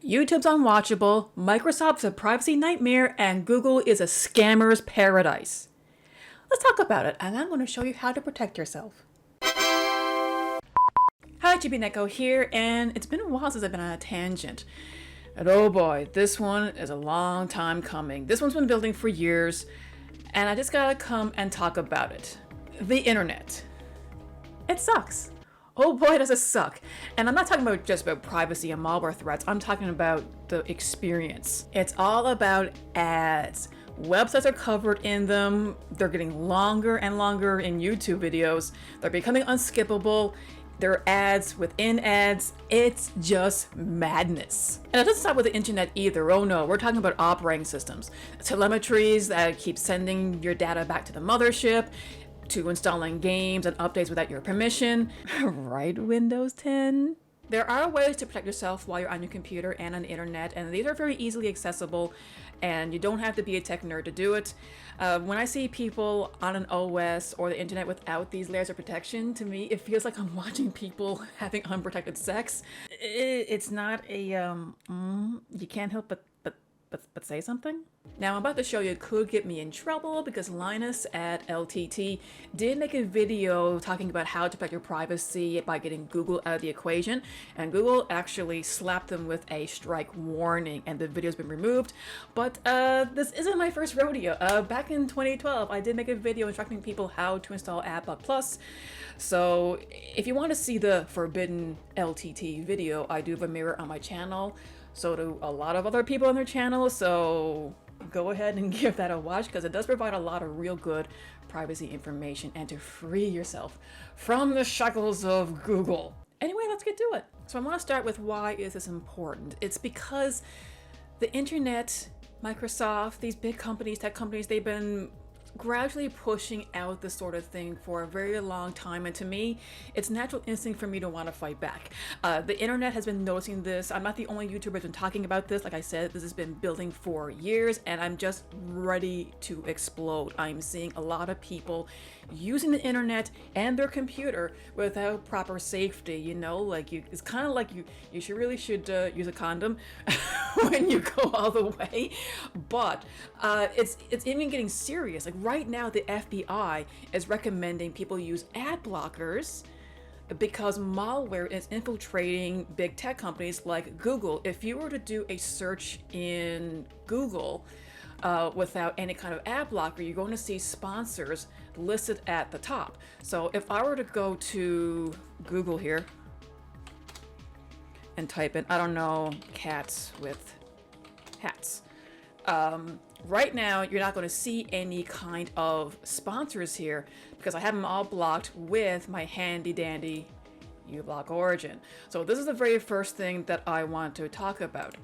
YouTube's unwatchable, Microsoft's a privacy nightmare, and Google is a scammer's paradise. Let's talk about it, and I'm going to show you how to protect yourself. Hi, Chibi Neko here, and it's been a while since I've been on a tangent. And oh boy, this one is a long time coming. This one's been building for years, and I just gotta come and talk about it. The internet. It sucks. Oh boy, does it suck. And I'm not talking about just about privacy and malware threats. I'm talking about the experience. It's all about ads. Websites are covered in them. They're getting longer and longer in YouTube videos. They're becoming unskippable. There are ads within ads. It's just madness. And it doesn't stop with the internet either. Oh no, we're talking about operating systems. Telemetries that keep sending your data back to the mothership, to installing games and updates without your permission. Right, Windows 10? There are ways to protect yourself while you're on your computer and on the internet, and these are very easily accessible, and you don't have to be a tech nerd to do it. When I see people on an OS or the internet without these layers of protection, to me, it feels like I'm watching people having unprotected sex. It's not a, you can't help but say something. Now I'm about to show you it could get me in trouble because Linus at LTT did make a video talking about how to protect your privacy by getting Google out of the equation, and Google actually slapped them with a strike warning and the video's been removed. But this isn't my first rodeo. Back in 2012 I did make a video instructing people how to install AdBlock Plus. So if you want to see the forbidden LTT video, I do have a mirror on my channel. So do a lot of other people on their channel, so go ahead and give that a watch because it does provide a lot of real good privacy information and to free yourself from the shackles of Google. Anyway, let's get to it. So I want to start with why is this important. It's because the internet, Microsoft, these big companies, tech companies, they've been gradually pushing out this sort of thing for a very long time, and to me it's natural instinct for me to want to fight back. The internet has been noticing this. I'm not the only YouTuber who's been talking about this. Like I said, this has been building for years and I'm just ready to explode. I'm seeing a lot of people using the internet and their computer without proper safety, you know, like it's kind of like you should really use a condom when you go all the way. But it's even getting serious. Like right now the FBI is recommending people use ad blockers because malware is infiltrating big tech companies like Google. If you were to do a search in Google without any kind of ad blocker, you're going to see sponsors listed at the top. So if I were to go to Google here and type in, I don't know, cats with hats, right now you're not going to see any kind of sponsors here because I have them all blocked with my handy dandy uBlock Origin. So this is the very first thing that I want to talk about.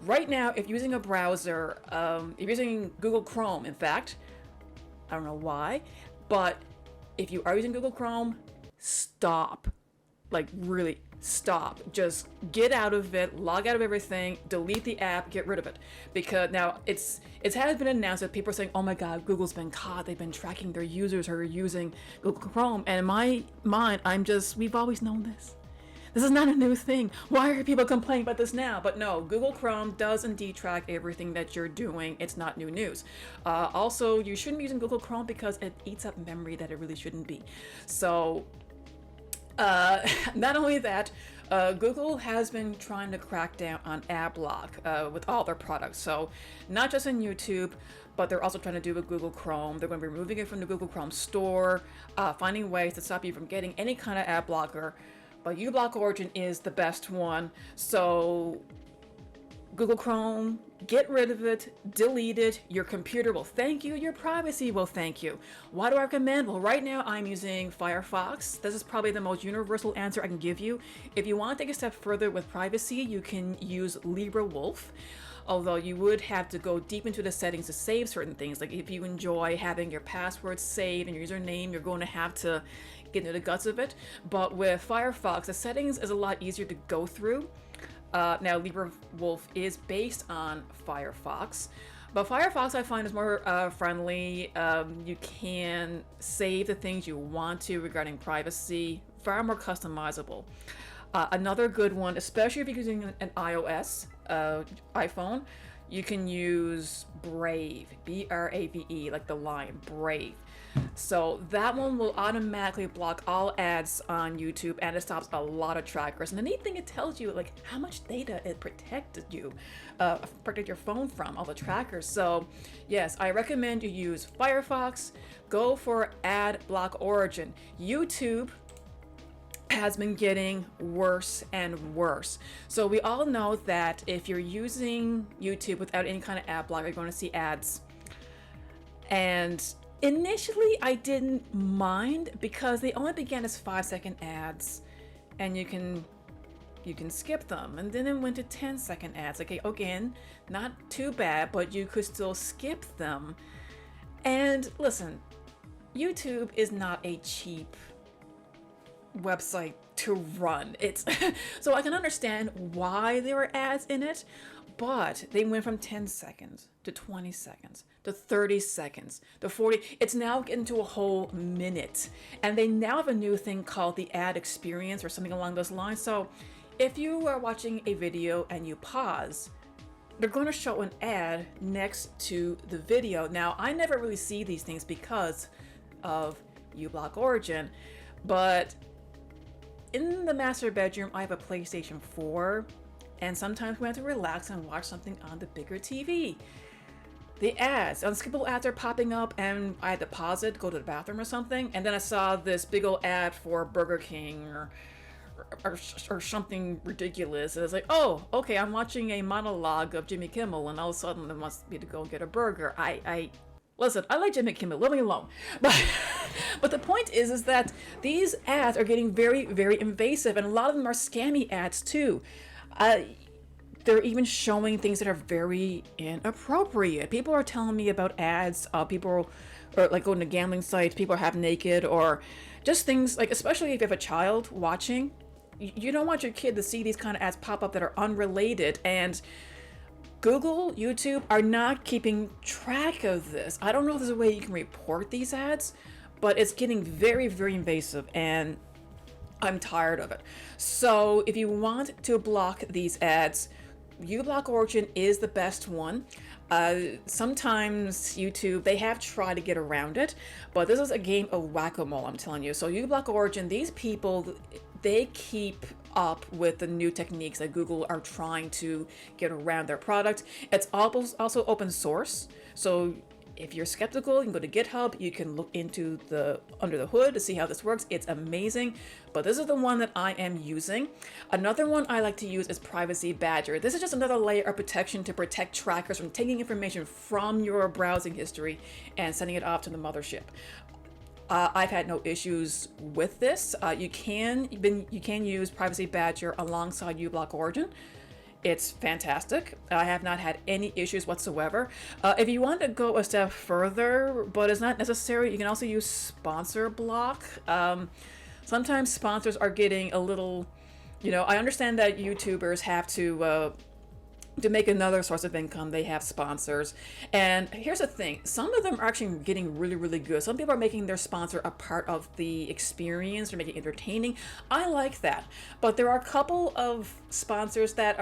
Right now, if you're using a browser, if you're using Google Chrome, in fact, I don't know why, but if you are using Google Chrome, stop. Like really stop. Just get out of it, log out of everything, delete the app, get rid of it. Because now it has been announced that people are saying, oh my god, Google's been caught, they've been tracking their users who are using Google Chrome. And in my mind, we've always known this. This is not a new thing. Why are people complaining about this now? But no, Google Chrome does indeed track everything that you're doing. It's not new news. Also, you shouldn't be using Google Chrome because it eats up memory that it really shouldn't be. So not only that, Google has been trying to crack down on ad block with all their products. So not just in YouTube, but they're also trying to do with Google Chrome. They're going to be removing it from the Google Chrome store, finding ways to stop you from getting any kind of ad blocker. But uBlock Origin is the best one. So Google Chrome, get rid of it, delete it. Your computer will thank you. Your privacy will thank you. Why do I recommend? Well, right now I'm using Firefox. This is probably the most universal answer I can give you. If you want to take a step further with privacy, you can use LibreWolf. Although you would have to go deep into the settings to save certain things. Like if you enjoy having your passwords saved and your username, you're going to have to get into the guts of it. But with Firefox, the settings is a lot easier to go through. Now LibreWolf is based on Firefox, but Firefox I find is more friendly. You can save the things you want to regarding privacy, far more customizable. Another good one, especially if you're using an iOS iPhone, you can use Brave, Brave, like the lion, Brave. So that one will automatically block all ads on YouTube, and it stops a lot of trackers. And the neat thing, it tells you like how much data it protected your phone from all the trackers. So yes, I recommend you use Firefox. Go for Ad Block Origin. YouTube has been getting worse and worse. So we all know that if you're using YouTube without any kind of ad block, you're going to see ads. And initially I didn't mind because they only began as 5-second ads, and you can skip them. And then it went to 10-second ads. Okay, again, not too bad, but you could still skip them. And listen, YouTube is not a cheap website to run. It's so I can understand why there were ads in it, but they went from 10 seconds to 20 seconds to 30 seconds to 40. It's now getting to a whole minute, and they now have a new thing called the ad experience or something along those lines. So if you are watching a video and you pause, they're going to show an ad next to the video. Now, I never really see these things because of uBlock Origin, but in the master bedroom, I have a PlayStation 4, and sometimes we have to relax and watch something on the bigger TV. The ads, unskippable ads are popping up, and I had to pause it, go to the bathroom or something, and then I saw this big old ad for Burger King or something ridiculous. And it's like, oh, okay, I'm watching a monologue of Jimmy Kimmel, and all of a sudden it wants me to go get a burger. Listen, I like Jimmy Kimmel, leave me alone. But the point is that these ads are getting very, very invasive, and a lot of them are scammy ads too. They're even showing things that are very inappropriate. People are telling me about ads. People are like going to gambling sites. People are half naked, or just things like, especially if you have a child watching, you don't want your kid to see these kind of ads pop up that are unrelated. And Google, YouTube are not keeping track of this. I don't know if there's a way you can report these ads, but it's getting very, very invasive, and I'm tired of it. So if you want to block these ads, uBlock Origin is the best one. Sometimes YouTube, they have tried to get around it, but this is a game of whack-a-mole, I'm telling you. So uBlock Origin, these people, they keep up with the new techniques that Google are trying to get around their product. It's also open source, so if you're skeptical, you can go to GitHub. You can look into the under the hood to see how this works. It's amazing, but this is the one that I am using. Another one I like to use is Privacy Badger. This is just another layer of protection to protect trackers from taking information from your browsing history and sending it off to the mothership. I've had no issues with this. You can use Privacy Badger alongside uBlock Origin. It's fantastic. I have not had any issues whatsoever. If you want to go a step further, but it's not necessary, you can also use Sponsor Block. Sometimes sponsors are getting a little, I understand that YouTubers have to make another source of income, they have sponsors. And here's the thing, some of them are actually getting really, really good. Some people are making their sponsor a part of the experience, or making it entertaining. I like that. But there are a couple of sponsors that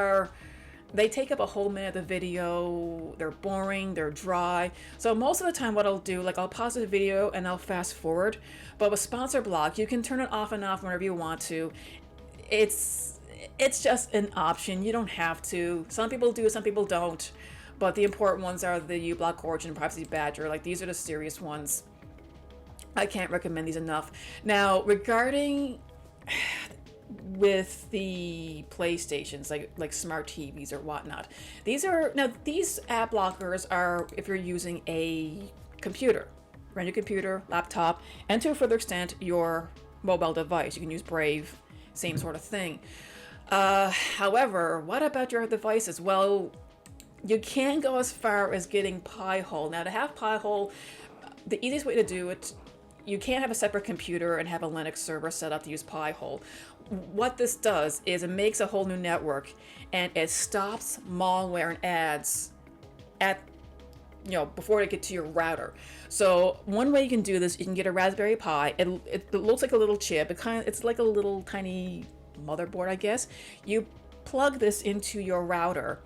they take up a whole minute of the video, they're boring, they're dry. So most of the time what I'll do, like I'll pause the video and I'll fast forward. But with Sponsor Block, you can turn it off and off whenever you want to. It's just an option. You don't have to. Some people do, some people don't. But the important ones are the uBlock Origin and Privacy Badger. Like, these are the serious ones. I can't recommend these enough. Now, regarding with the PlayStations, like smart TVs or whatnot, these ad blockers are if you're using a computer, run your computer, laptop, and to a further extent, your mobile device. You can use Brave, same sort of thing. However, what about your devices? Well, you can go as far as getting Pi-hole. Now, to have Pi-hole, the easiest way to do it, you can't have a separate computer and have a Linux server set up to use Pi-hole. What this does is it makes a whole new network, and it stops malware and ads before they get to your router. So one way you can do this, you can get a Raspberry Pi. It looks like a little chip. It's like a little tiny motherboard, I guess, you plug this into your router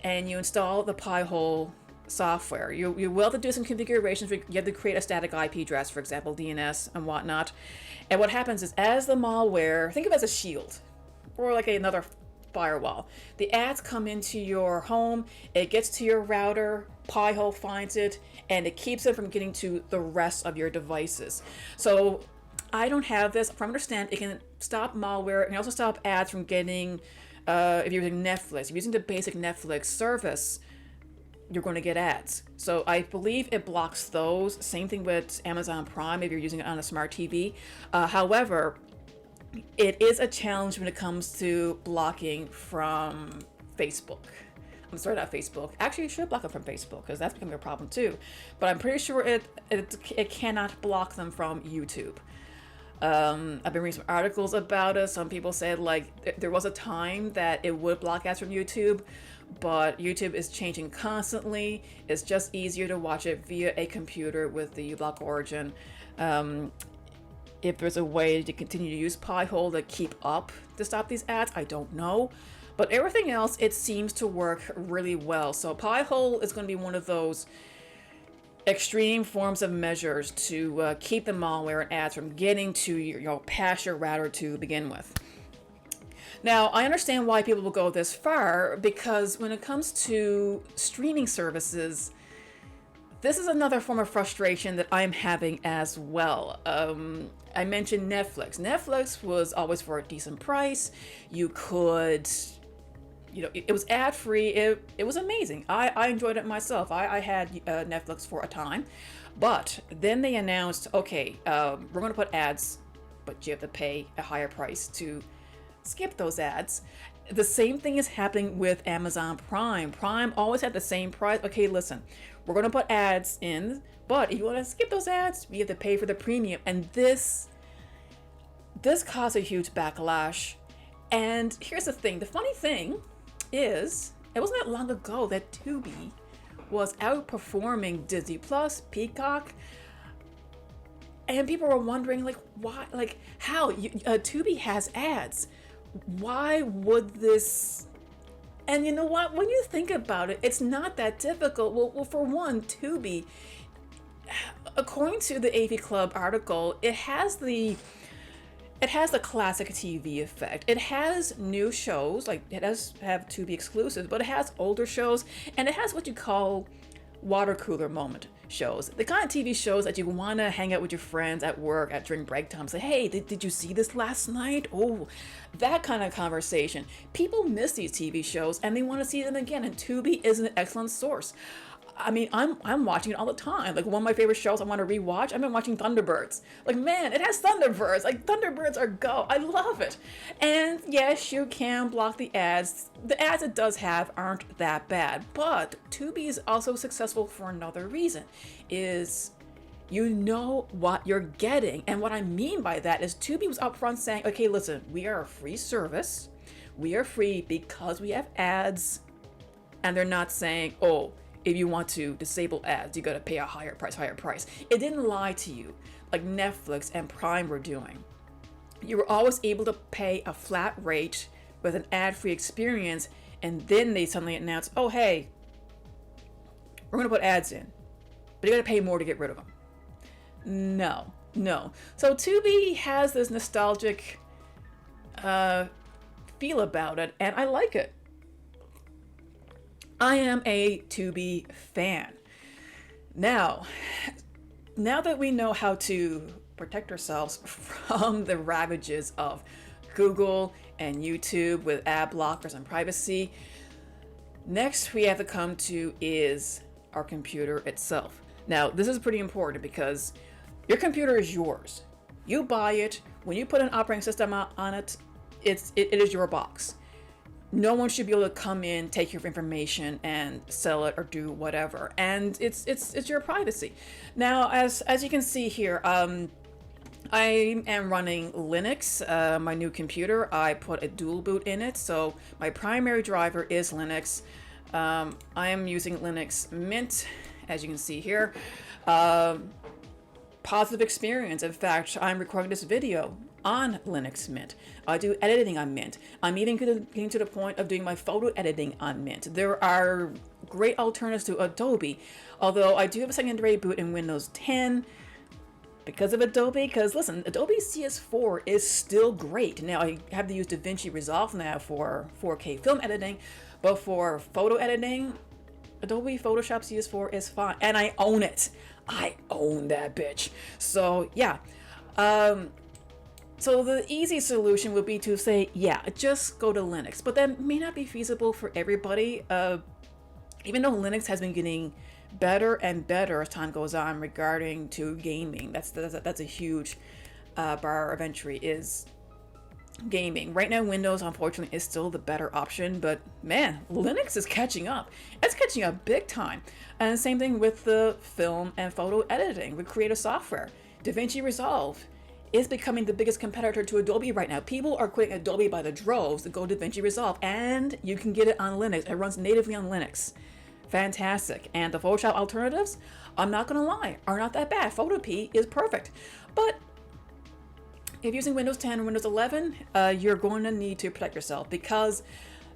and you install the Pi-hole software. You will have to do some configurations. You have to create a static IP address, for example, DNS and whatnot. And what happens is, as the malware, think of it as a shield or like another firewall. The ads come into your home, it gets to your router, Pi-hole finds it, and it keeps it from getting to the rest of your devices. So I don't have this. From understand, it can stop malware. It can also stop ads from getting, if you're using Netflix, if you're using the basic Netflix service, you're going to get ads. So I believe it blocks those. Same thing with Amazon Prime if you're using it on a smart TV. However, it is a challenge when it comes to blocking from Facebook. I'm sorry, not Facebook. Actually, you should block them from Facebook because that's becoming a problem too. But I'm pretty sure it cannot block them from YouTube. I've been reading some articles about it. Some people said like there was a time that it would block ads from YouTube, but YouTube is changing constantly. It's just easier to watch it via a computer with the uBlock origin. If there's a way to continue to use Pi-hole to keep up to stop these ads, I don't know. But everything else, it seems to work really well. So Pi-hole is going to be one of those extreme forms of measures to keep the malware and ads from getting to your past your router to begin with. Now, I understand why people will go this far, because when it comes to streaming services, this is another form of frustration that I'm having as well. I mentioned Netflix. Netflix was always for a decent price. You could, it was ad-free. It was amazing. I enjoyed it myself. I had Netflix for a time. But then they announced, okay, we're going to put ads, but you have to pay a higher price to skip those ads. The same thing is happening with Amazon Prime. Prime always had the same price. Okay, listen, we're going to put ads in, but if you want to skip those ads, you have to pay for the premium. And this caused a huge backlash. And here's the thing. The funny thing is, it wasn't that long ago that Tubi was outperforming Disney Plus, Peacock, and people were wondering, like, why, like, how? Tubi has ads. Why would this? And you know what? When you think about it, it's not that difficult. Well, for one, Tubi, according to the AV Club article, it has the classic TV effect. It has new shows, like it does have Tubi exclusives, but it has older shows, and it has what you call water cooler moment shows. The kind of TV shows that you want to hang out with your friends at work during break time. Say, hey, did you see this last night? Oh, that kind of conversation. People miss these TV shows and they want to see them again, and Tubi is an excellent source. I mean, I'm watching it all the time. Like, one of my favorite shows I want to rewatch, I've been watching Thunderbirds. Like, man, it has Thunderbirds. Like, Thunderbirds are go. I love it. And yes, you can block the ads. The ads it does have aren't that bad. But Tubi is also successful for another reason, is you know what you're getting. And what I mean by that is Tubi was upfront saying, okay, listen, we are a free service. We are free because we have ads. And they're not saying, oh, if you want to disable ads, you got to pay a higher price. It didn't lie to you like Netflix and Prime were doing. You were always able to pay a flat rate with an ad-free experience, and then they suddenly announced, oh, hey, we're going to put ads in, but you got to pay more to get rid of them. No. So Tubi has this nostalgic feel about it, and I like it. I am a Tubi fan. Now that we know how to protect ourselves from the ravages of Google and YouTube with ad blockers and privacy, next we have to come to is our computer itself. Now, this is pretty important because your computer is yours. You buy it. When you put an operating system on it, it is your box. No one should be able to come in, take your information, and sell it or do whatever. And it's your privacy. Now, as you can see here, I am running Linux, my new computer. I put a dual boot in it, so my primary driver is Linux. I am using Linux Mint, as you can see here. Positive experience. In fact, I'm recording this video on Linux Mint. I do editing on Mint. I'm even getting to the point of doing my photo editing on Mint. There are great alternatives to Adobe, although I do have a secondary boot in Windows 10 because of Adobe. Because listen, Adobe CS4 is still great. Now I have to use DaVinci Resolve now for 4K film editing, but for photo editing, Adobe Photoshop CS4 is fine, and I own it. I own that bitch. So yeah. So the easy solution would be to say, yeah, just go to Linux, but that may not be feasible for everybody. Even though Linux has been getting better and better as time goes on regarding to gaming, that's a huge bar of entry is gaming. Right now, Windows unfortunately is still the better option, but man, Linux is catching up. It's catching up big time. And same thing with the film and photo editing with creative software. DaVinci Resolve is becoming the biggest competitor to Adobe right now. People are quitting Adobe by the droves to go to DaVinci Resolve, and you can get it on Linux. It runs natively on Linux. Fantastic. And the Photoshop alternatives, I'm not gonna lie, are not that bad. Photopea is perfect. But if you're using Windows 10 or Windows 11, you're going to need to protect yourself, because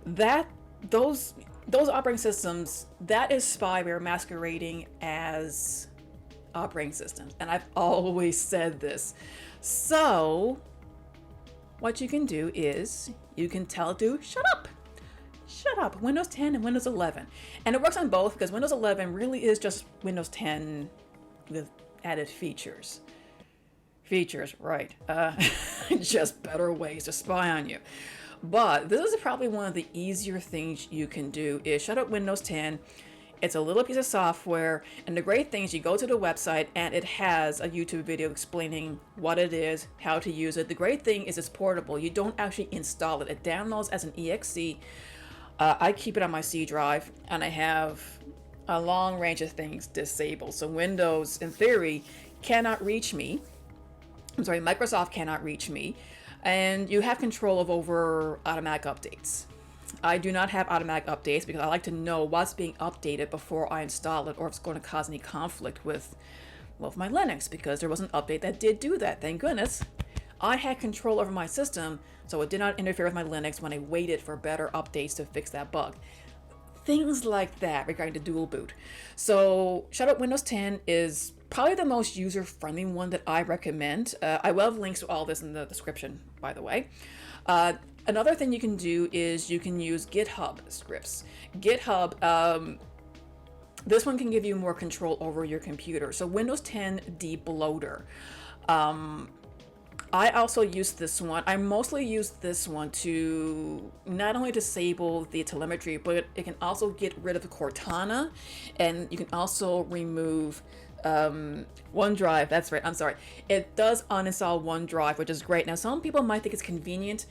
those operating systems, that is spyware masquerading as operating systems. And I've always said this. So what you can do is you can tell it to shut up, Windows 10 and Windows 11. And it works on both, because Windows 11 really is just Windows 10 with added features, right? Just better ways to spy on you. But this is probably one of the easier things you can do is shut up Windows 10. It's a little piece of software, and the great thing is you go to the website and it has a YouTube video explaining what it is, how to use it. The great thing is it's portable. You don't actually install it. It downloads as an exe. I keep it on my C drive, and I have a long range of things disabled. So Windows, in theory, cannot reach me. Microsoft cannot reach me. And you have control over automatic updates. I do not have automatic updates because I like to know what's being updated before I install it, or if it's going to cause any conflict with my Linux, because there was an update that did do that. Thank goodness. I had control over my system, so it did not interfere with my Linux when I waited for better updates to fix that bug. Things like that regarding the dual boot. So shut up Windows 10 is probably the most user-friendly one that I recommend. I will have links to all this in the description, by the way. Another thing you can do is you can use GitHub scripts. GitHub, this one can give you more control over your computer. So Windows 10 debloater. I also use this one. I mostly use this one to not only disable the telemetry, but it can also get rid of the Cortana, and you can also remove OneDrive. That's right. I'm sorry. It does uninstall OneDrive, which is great. Now, some people might think it's convenient.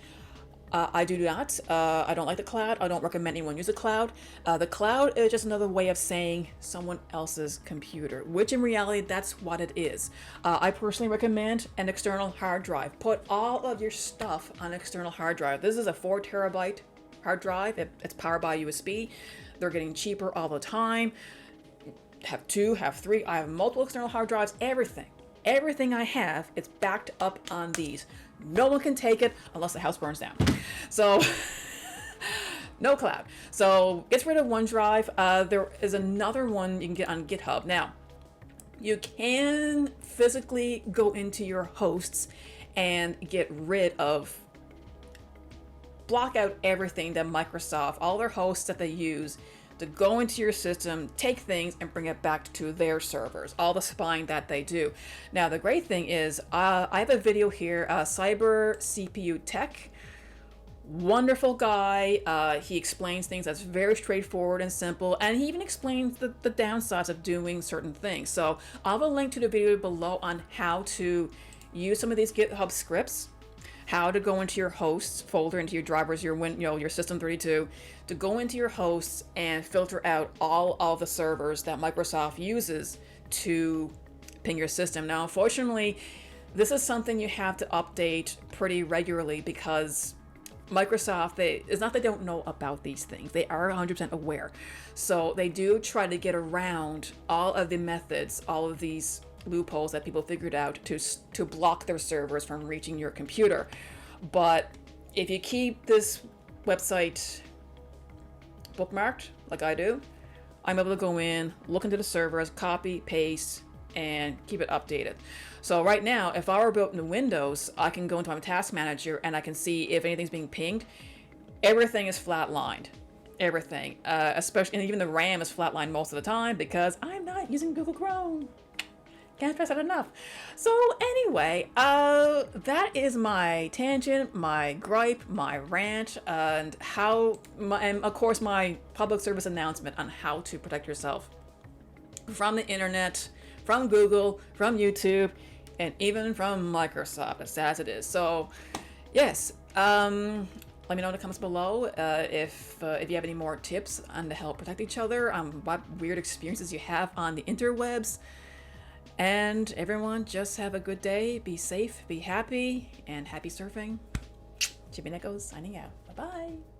I do not. I don't like the cloud. I don't recommend anyone use the cloud. The cloud is just another way of saying someone else's computer, which in reality, that's what it is. I personally recommend an external hard drive. Put all of your stuff on an external hard drive. This is a 4 terabyte hard drive. It's powered by USB. They're getting cheaper all the time. Have 2, have 3. I have multiple external hard drives. Everything I have, it's backed up on these. No one can take it unless the house burns down. So no cloud. So gets rid of OneDrive. There is another one you can get on GitHub. Now, you can physically go into your hosts and get rid of, block out everything that Microsoft, all their hosts that they use to go into your system, take things and bring it back to their servers, all the spying that they do. Now, the great thing is, I have a video here, Cyber CPU Tech, wonderful guy. He explains things that's very straightforward and simple, and he even explains the downsides of doing certain things. So I'll have a link to the video below on how to use some of these GitHub scripts, how to go into your hosts folder, into your drivers, your System32, to go into your hosts and filter out all of the servers that Microsoft uses to ping your system. Now, unfortunately, this is something you have to update pretty regularly, because Microsoft, it's not that they don't know about these things. They are 100% aware. So they do try to get around all of the methods, all of these loopholes that people figured out to block their servers from reaching your computer. But if you keep this website bookmarked, like I do, I'm able to go in, look into the servers, copy, paste, and keep it updated. So right now, if I were built in Windows, I can go into my task manager and I can see if anything's being pinged. Everything is flatlined. Everything. Especially, and even the RAM is flatlined most of the time because I'm not using Google Chrome. Can't stress that enough. So anyway, that is my tangent, my gripe, my rant, and and of course my public service announcement on how to protect yourself from the internet, from Google, from YouTube, and even from Microsoft, as sad as it is. So yes, let me know in the comments below if you have any more tips on to help protect each other, what weird experiences you have on the interwebs. And everyone, just have a good day, be safe, be happy, and happy surfing. Chibi Neko signing out. Bye-bye.